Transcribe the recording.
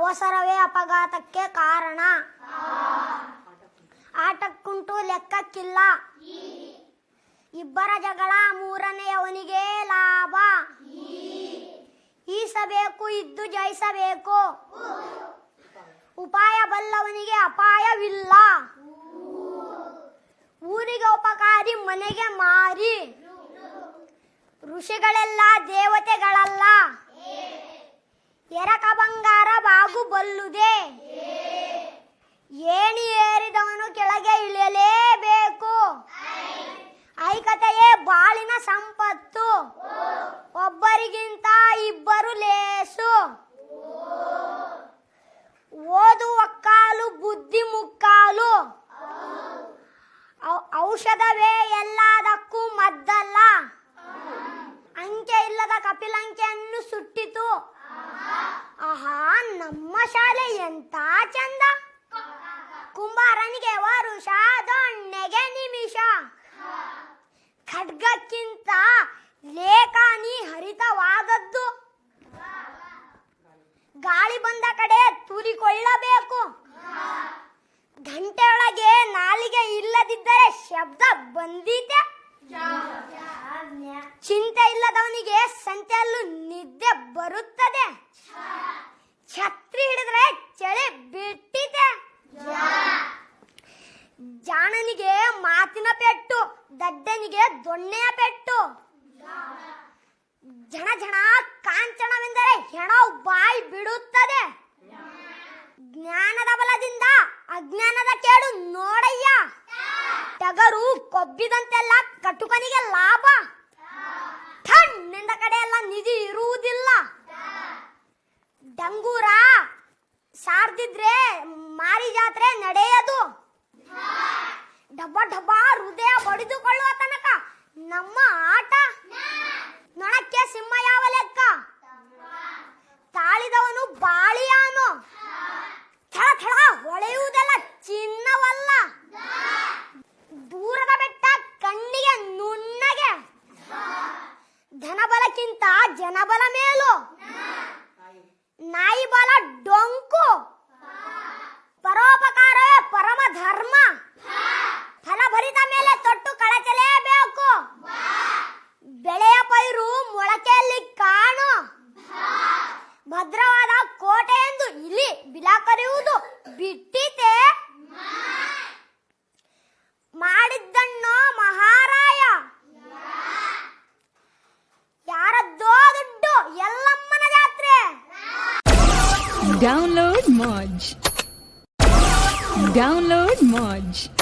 ಅವಸರವೇ ಅಪಘಾತಕ್ಕೆ ಕಾರಣ. ಆಟಕ್ಕುಂಟು ಲೆಕ್ಕಕ್ಕಿಲ್ಲ. ಇಬ್ಬರ ಜಗಳ ಮೂರನೆಯವನಿಗೆ ಲಾಭ. ಈಸಬೇಕು ಇದ್ದು ಜಯಿಸಬೇಕು. ಉಪಾಯ ಬಲ್ಲವನಿಗೆ ಅಪಾಯವಿಲ್ಲ. ಊರಿಗೆ ಉಪಕಾರಿ ಮನೆಗೆ ಮಾರಿ. ಋಷಿಗಳೆಲ್ಲ ದೇವತೆಗಳಲ್ಲ. ಎರಕ ಬಂಗಾರ ಬಾಗು ಬಲ್ಲುದೆ. ಏಣಿ ಏರಿದವನು ಕೆಳಗೆ ಇಳಿಯಲೇಬೇಕು. ಐಕತೆಯೇ ಬಾಳಿನ ಸಂಪತ್ತು. ಒಬ್ಬರಿಗಿಂತ ಇಬ್ಬರು ಲೇಸು. ಓದು ಒಕ್ಕಾಲು ಬುದ್ಧಿ ಮುಕ್ಕಾಲು. ಔಷಧವೇ ಎಲ್ಲದಕ್ಕೂ ಮದ್ದಲ್ಲ. ಅಂಕೆ ಇಲ್ಲದ ಕಪಿಲಂಕೆಯನ್ನು ಸುಟ್ಟಿತು. ಆಹಾ, ನಮ್ಮ ಶಾಲೆ ಎಂತ ಚಂದ. ಕುಂಬಾರನಿಗೆ ವರುಷ, ದೊಣ್ಣೆಗೆ ನಿಮಿಷ. ಖಡ್ಗಕ್ಕಿಂತ ಲೇಖನಿ ಹರಿತವಾದದ್ದು. ಗಾಳಿ ಬಂದ ಕಡೆ ತೂರಿಕೊಳ್ಳಬೇಕು. ಗಂಟೆಯೊಳಗೆ ನಾಲಿಗೆ ಇಲ್ಲದಿದ್ದರೆ ಶಬ್ದ ಬಂದೀತೆ. ಚಿಂತೆ ಇಲ್ಲದವನಿಗೆ ಸಂತೆಯಲ್ಲೂ ನಿದ್ದೆ ಬರುತ್ತದೆ. ಛತ್ರಿ ಹಿಡಿದ್ರೆ ಚಳಿ ಬಿಟ್ಟಿದೆ. ಜಾಣನಿಗೆ ಮಾತಿನ ಪೆಟ್ಟು, ದಡ್ಡನಿಗೆ ದೊಣ್ಣೆಯ ಪೆಟ್ಟು. ಜಣ ಜಣ ಕಾಂಚನವೆಂದರೆ ಹೆಣ ಬಾಯಿ ಬಿಡುತ್ತದೆ. ಜ್ಞಾನದ ಬಲದಿಂದ ಅಜ್ಞಾನದ ಕೇಡು ನೋಡಯ್ಯ. ಟಗರು ಕೊಬ್ಬಿದಂತೆಲ್ಲ ಕಟುಕನಿಗೆ ಲಾಭ. ಠಣ್ಣಿಂದ ಕಡೆ ಎಲ್ಲ ನಿಧಿ ಇರುವುದಿಲ್ಲ. ಡಂಗೂರ ಸಾರ್ದಿದ್ರೆ ಮಾರಿ ಜಾತ್ರೆ ನಡೆಯದು. ಡಬ್ಬ ಡಬ್ಬ ಹೃದಯ ಬಡಿದುಕೊಳ್ಳುವ ತನಕ ನಮ್ಮ ಆಟ. ನೊಣಕ್ಕೆ ಸಿಂಹ ಯಾವ ಲೆಕ್ಕ. ತಾಳಿದವನು ಬಾಳಿಯಾನು. ಥಳ ಥಳ ಹೊಳೆಯುವುದೆಲ್ಲ ಚಿನ್ನವಲ್ಲ. ದೂರದ ಬೆಟ್ಟ ಕಣ್ಣಿಗೆ ನುಣ್ಣಗೆ. ಧನಬಲಕ್ಕಿಂತ ಜನಬಲ ಮೇಲು. ನಾಯಿ ಬಲ ಡೊಂಕು. ಪರೋಪಕಾರವೇ ಪರಮ ಧರ್ಮ. ಫಲಭರಿತ ಮೇಲೆ ತೊಟ್ಟು ಕಳಚಲೇಬೇಕು. ಬೆಳೆಯ ಪೈರು ಮೊಳಕೆಯಲ್ಲಿ ಕಾಣು. ಭದ್ರವಾದ ಕೋಟೆ ಎಂದು ಇಲ್ಲಿ ಬಿಲ ಕರೆಯುವುದು ಬಿಟ್ಟಿತೆ. ಮಾಡಿದ್ದಣ್ಣೋ ಮಹಾರಾಯ. ಯಾರದ್ದೋ ದುಡ್ಡು ಎಲ್ಲಮ್ಮನ ಜಾತ್ರೆ. Download Moj.